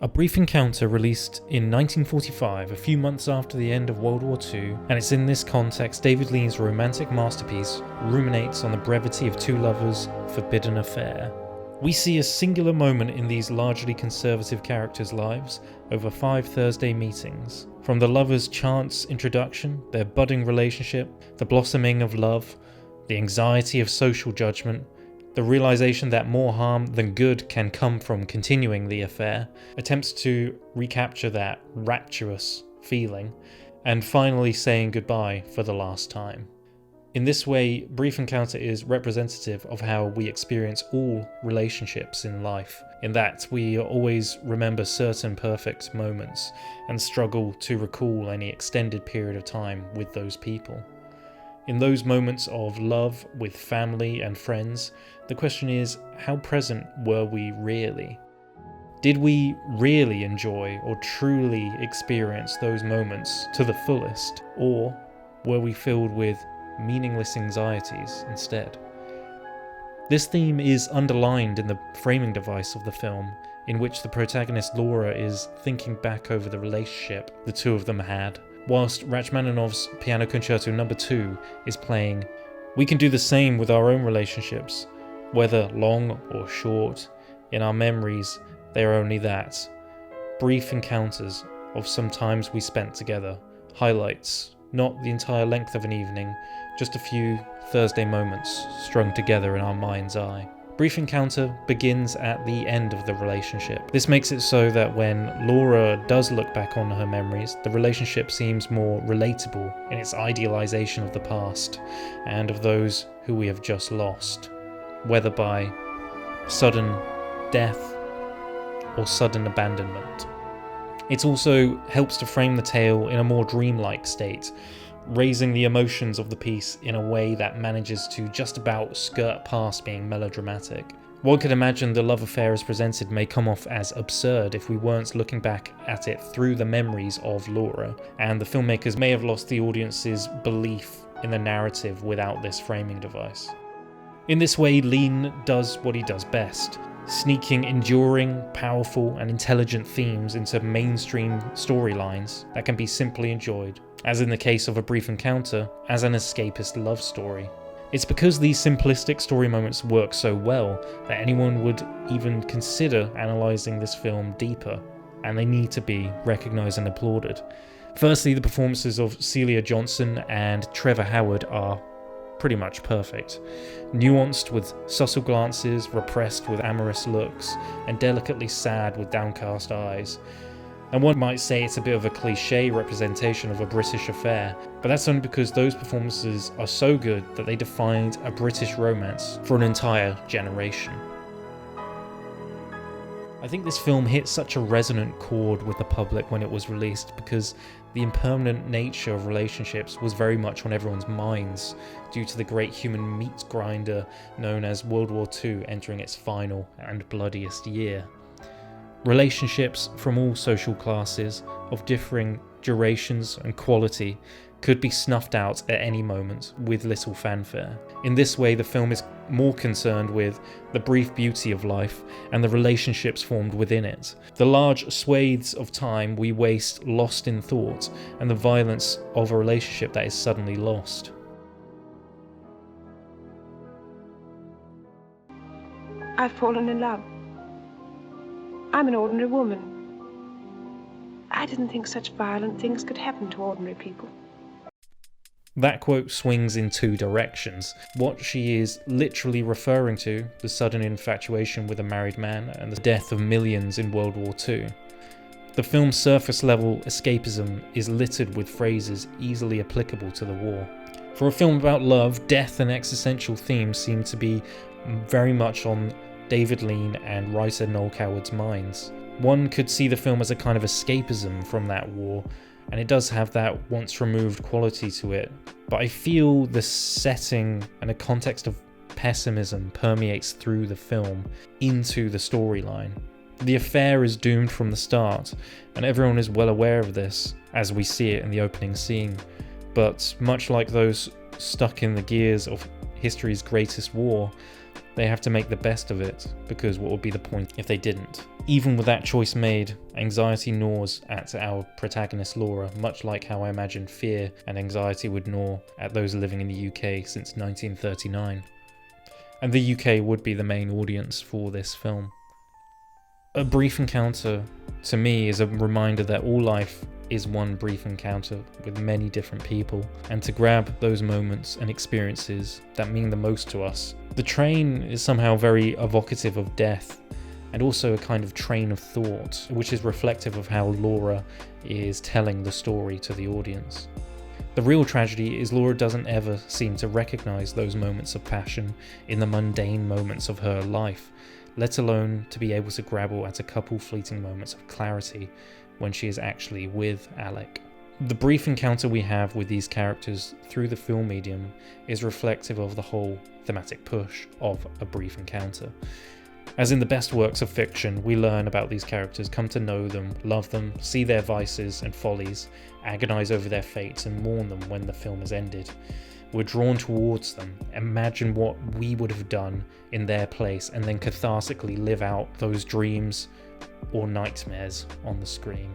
A Brief Encounter released in 1945, a few months after the end of World War II, and it's in this context David Lean's romantic masterpiece ruminates on the brevity of two lovers' forbidden affair. We see a singular moment in these largely conservative characters' lives over 5 Thursday meetings. From the lovers' chance introduction, their budding relationship, the blossoming of love, the anxiety of social judgment, the realization that more harm than good can come from continuing the affair, attempts to recapture that rapturous feeling, and finally saying goodbye for the last time. In this way, Brief Encounter is representative of how we experience all relationships in life, in that we always remember certain perfect moments and struggle to recall any extended period of time with those people. In those moments of love with family and friends, the question is, how present were we really? Did we really enjoy or truly experience those moments to the fullest, or were we filled with meaningless anxieties instead? This theme is underlined in the framing device of the film, in which the protagonist Laura is thinking back over the relationship the two of them had, whilst Rachmaninov's Piano Concerto No. 2 is playing. We can do the same with our own relationships, whether long or short. In our memories, they are only that, brief encounters of some times we spent together, highlights, not the entire length of an evening, just a few Thursday moments strung together in our mind's eye. Brief Encounter begins at the end of the relationship. This makes it so that when Laura does look back on her memories, the relationship seems more relatable in its idealization of the past and of those who we have just lost, whether by sudden death or sudden abandonment. It also helps to frame the tale in a more dreamlike state, raising the emotions of the piece in a way that manages to just about skirt past being melodramatic. One could imagine the love affair as presented may come off as absurd if we weren't looking back at it through the memories of Laura, and the filmmakers may have lost the audience's belief in the narrative without this framing device. In this way, Lean does what he does best, sneaking enduring, powerful and intelligent themes into mainstream storylines that can be simply enjoyed, as in the case of A Brief Encounter, as an escapist love story. It's because these simplistic story moments work so well that anyone would even consider analysing this film deeper, and they need to be recognised and applauded. Firstly, the performances of Celia Johnson and Trevor Howard are pretty much perfect. Nuanced with subtle glances, repressed with amorous looks, and delicately sad with downcast eyes. And one might say it's a bit of a cliché representation of a British affair, but that's only because those performances are so good that they defined a British romance for an entire generation. I think this film hit such a resonant chord with the public when it was released because the impermanent nature of relationships was very much on everyone's minds due to the great human meat grinder known as World War II entering its final and bloodiest year. Relationships from all social classes, of differing durations and quality, could be snuffed out at any moment with little fanfare. In this way, the film is more concerned with the brief beauty of life and the relationships formed within it, the large swathes of time we waste lost in thought, and the violence of a relationship that is suddenly lost. I've fallen in love. I'm an ordinary woman. I didn't think such violent things could happen to ordinary people. That quote swings in two directions. What she is literally referring to, the sudden infatuation with a married man and the death of millions in World War II. The film's surface-level escapism is littered with phrases easily applicable to the war. For a film about love, death and existential themes seem to be very much on David Lean and writer Noel Coward's minds. One could see the film as a kind of escapism from that war, and it does have that once-removed quality to it, but I feel the setting and a context of pessimism permeates through the film into the storyline. The affair is doomed from the start, and everyone is well aware of this, as we see it in the opening scene, but much like those stuck in the gears of history's greatest war, They have to make the best of it, because what would be the point if they didn't? Even with that choice made, anxiety gnaws at our protagonist Laura, much like how I imagine fear and anxiety would gnaw at those living in the UK since 1939. And the UK would be the main audience for this film. A brief encounter, to me, is a reminder that all life is one brief encounter with many different people, and to grab those moments and experiences that mean the most to us. The train is somehow very evocative of death, and also a kind of train of thought, which is reflective of how Laura is telling the story to the audience. The real tragedy is Laura doesn't ever seem to recognise those moments of passion in the mundane moments of her life, let alone to be able to grapple at a couple fleeting moments of clarity when she is actually with Alec. The brief encounter we have with these characters through the film medium is reflective of the whole thematic push of a brief encounter. As in the best works of fiction, we learn about these characters, come to know them, love them, see their vices and follies, agonise over their fates and mourn them when the film has ended. We're drawn towards them, imagine what we would have done in their place, and then cathartically live out those dreams or nightmares on the screen.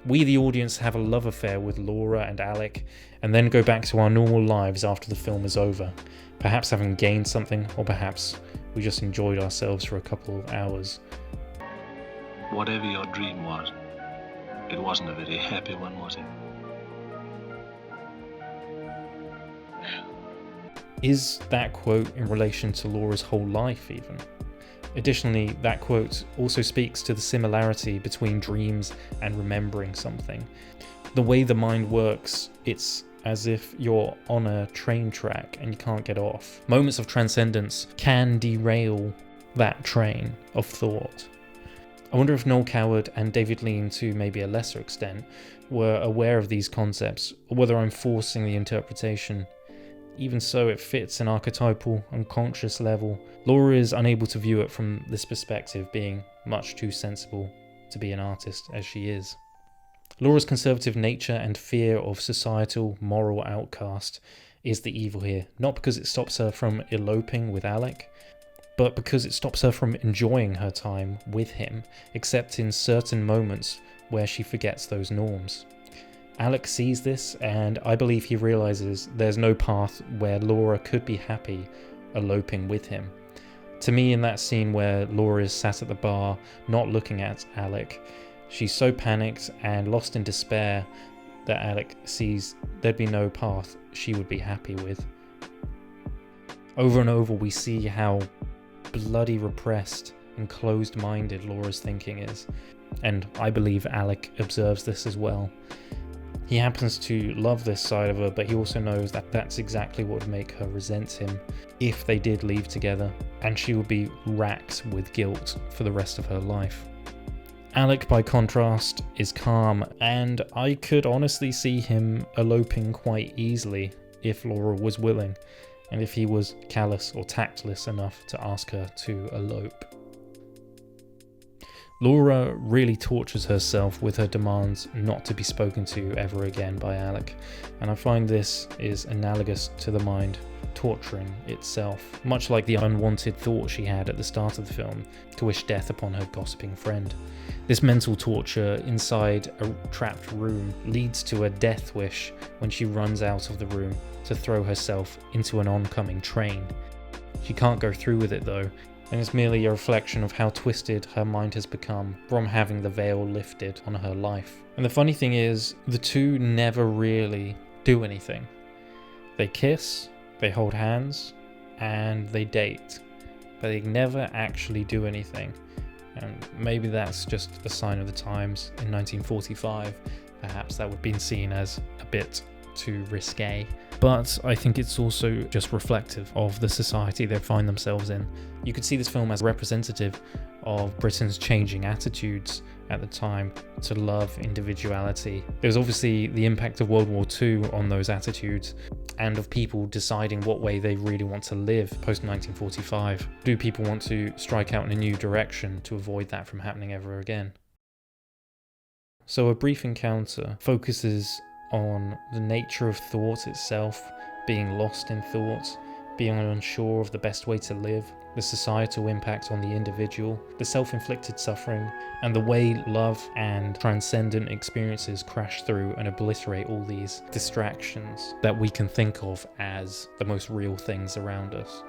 We, the audience, have a love affair with Laura and Alec, and then go back to our normal lives after the film is over, perhaps having gained something, or perhaps we just enjoyed ourselves for a couple of hours. Whatever your dream was, it wasn't a very happy one, was it? Is that quote in relation to Laura's whole life even? Additionally, that quote also speaks to the similarity between dreams and remembering something. The way the mind works, it's as if you're on a train track and you can't get off. Moments of transcendence can derail that train of thought. I wonder if Noel Coward and David Lean, to maybe a lesser extent, were aware of these concepts, or whether I'm forcing the interpretation. Even so, it fits an archetypal, unconscious level. Laura is unable to view it from this perspective, being much too sensible to be an artist as she is. Laura's conservative nature and fear of societal, moral outcast is the evil here, not because it stops her from eloping with Alec, but because it stops her from enjoying her time with him, except in certain moments where she forgets those norms. Alec sees this, and I believe he realises there's no path where Laura could be happy eloping with him. To me, in that scene where Laura is sat at the bar, not looking at Alec, she's so panicked and lost in despair that Alec sees there'd be no path she would be happy with. Over and over we see how bloody repressed and closed-minded Laura's thinking is, and I believe Alec observes this as well. He happens to love this side of her, but he also knows that that's exactly what would make her resent him if they did leave together, and she would be racked with guilt for the rest of her life. Alec, by contrast, is calm, and I could honestly see him eloping quite easily if Laura was willing, and if he was callous or tactless enough to ask her to elope. Laura really tortures herself with her demands not to be spoken to ever again by Alec, and I find this is analogous to the mind torturing itself, much like the unwanted thought she had at the start of the film to wish death upon her gossiping friend. This mental torture inside a trapped room leads to a death wish when she runs out of the room to throw herself into an oncoming train. She can't go through with it though, and it's merely a reflection of how twisted her mind has become from having the veil lifted on her life. And the funny thing is, the two never really do anything. They kiss, they hold hands, and they date, but they never actually do anything. And maybe that's just a sign of the times. In 1945, perhaps that would have been seen as a bit too risque. But I think it's also just reflective of the society they find themselves in. You could see this film as representative of Britain's changing attitudes at the time to love, individuality. There was obviously the impact of World War II on those attitudes, and of people deciding what way they really want to live post-1945. Do people want to strike out in a new direction to avoid that from happening ever again? So A Brief Encounter focuses on the nature of thought itself, being lost in thought, being unsure of the best way to live, the societal impact on the individual, the self-inflicted suffering, and the way love and transcendent experiences crash through and obliterate all these distractions that we can think of as the most real things around us.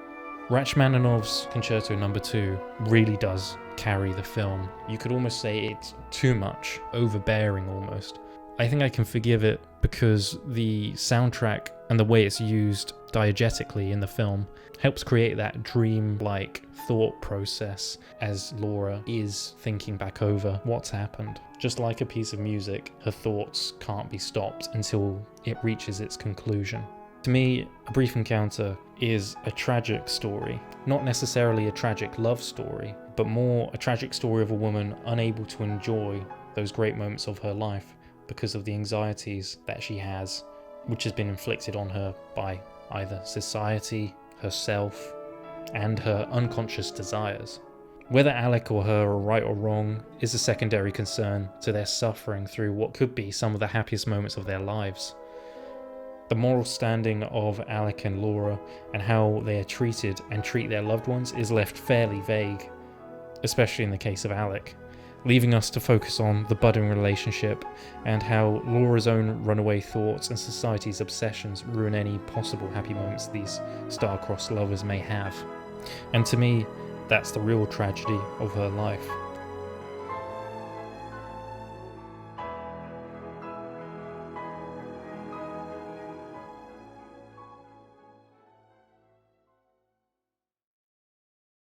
Rachmaninov's Concerto No. 2 really does carry the film. You could almost say it's too much, overbearing almost. I think I can forgive it because the soundtrack and the way it's used diegetically in the film helps create that dream-like thought process as Laura is thinking back over what's happened. Just like a piece of music, her thoughts can't be stopped until it reaches its conclusion. To me, A Brief Encounter is a tragic story, not necessarily a tragic love story, but more a tragic story of a woman unable to enjoy those great moments of her life because of the anxieties that she has, which has been inflicted on her by either society, herself, and her unconscious desires. Whether Alec or her are right or wrong is a secondary concern to their suffering through what could be some of the happiest moments of their lives. The moral standing of Alec and Laura and how they are treated and treat their loved ones is left fairly vague, especially in the case of Alec, leaving us to focus on the budding relationship and how Laura's own runaway thoughts and society's obsessions ruin any possible happy moments these star-crossed lovers may have. And to me, that's the real tragedy of her life.